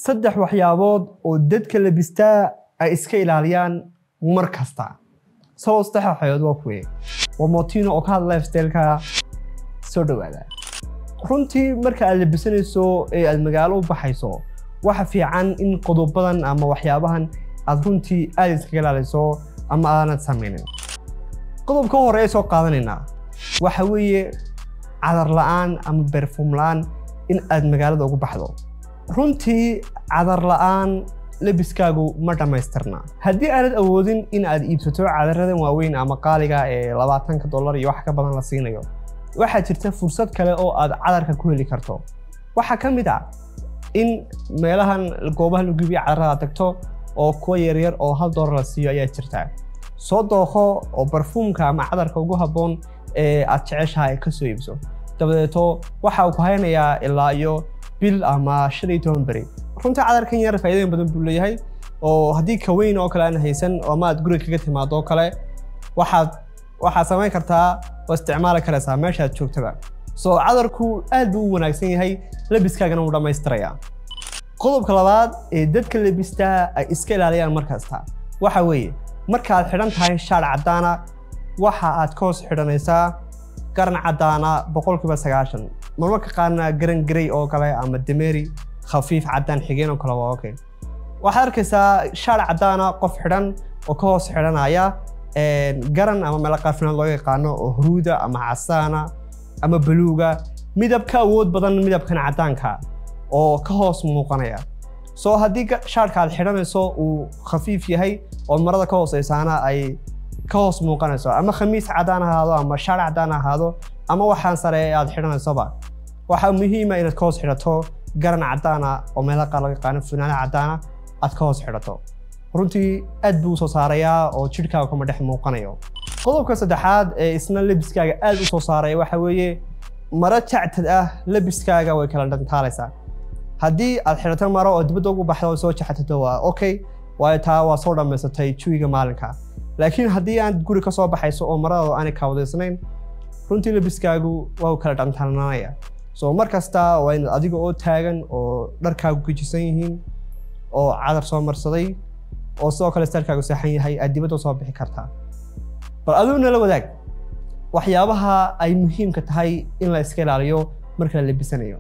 saddex waxyaabood oo dadka labistaa ay iska ilaaliyaan mar kasta. saddex waxyaabood waa kuwee. waa Motino oo ka hadla lifestyle-ka soo dhawaada. runtii marka aad labisanayso ee aad magaalo u baxayso waxa fiican in qodobadan ama waxyaabahan aad runtii aad iska ilaaliso ama aanad samaynin. qodobka hore ee soo qaadanayna waxa weeye cadar la'aan ama perfume la'aan in aad magaalada ugu baxdo. runtii cadar la'aan labiskaagu ma dhamaystirna. haddii aanad awoodin in aad iibsato cadaradan waaweyn ama qaaliga ee $20 iyo wax ka badan la siinayo, waxaa jirta fursad kale oo aad cadarka ku heli karto. waxaa ka mid ah in meelahan goobaha lagu iibiyo cadarada tagto oo kuwa yaryar oo $1 la siiyo ayaa jirta. soo dooqo oo barfuumka ama cadarka ugu habboon ee aad jeceshahay ka soo iibso. dabadeeto waxa uu ku haynayaa ilaa iyo bil ama 15 beri. runtii cadarkan yar faa'iidooyin badan buu leeyahay oo haddii ka weyn oo kale aan haysan oo ama aad guriga kaga timaado kale waxaad samayn kartaa oo isticmaali karaysaa meesha aad joogtaba. soo cadarku aad buu u wanaagsan yahay, labiskaagana wuu dhammaystirayaa. qodobka labaad ee dadka labistaa ay iska ilaaliyaan mar kasta waxa weeye marka aad xidhan tahay shaar caddaana waxa aad ka hoos xidhanaysaa garan caddaana 90%. marmarka qaarna garan grey oo kale ama dameeri khafiif caddaan xigeen oo kale waa okay. waxaad arkaysaa shaar caddaana qof xidhan oo ka hoos xidhanaya garan ama meel qaarfinaad loo yaqaano oo huruuda ama casaana ama buluuga, midab ka awood badan midabkan caddaanka oo ka hoos muuqanaya. soo haddii shaarka aad xidhanayso uu khafiif yahay oo marada ka hooseysaana ay ka hoos muuqanayso, ama khamiis caddaan ahaado ama shaar caddaan ahaado ama waxaan sare aad xidhanaysoba, waxaa muhiim ah inaad ka hoos xidhato garan caddaana oo meelo qaar laga yaqaano funaanad caddaana aad ka hoos xidhato. runtii aad buu soo saarayaa oo jidhkaaga kuma dhex muuqanayo. qodobka saddexaad ee isna labiskaaga aad u soo saaraya waxa weeye maro jactad ah labiskaaga way kala dhantaalaysaa. haddii aad xidhato maro oo dibadda ugu baxdo oo soo jactato waa okay, waayo taa waa soo dhammaysatay jawiga maalinka. laakiin haddii aad guri ka soo baxayso oo marada aanay kaawadaysnayn, runtii labiskaagu waa kala dhantaalnaanaya. soo mar kasta waa in adiga oo taagan oo dharkaagu gajisan yihiin oo cadar soo marsaday oo sidoo kale stylekaagu saxan yahay aad dibadda soo bixi kartaa. bal adigu nala wadaag waxyaabaha ay muhiimka tahay in la iska ilaaliyo marka la labisanayo.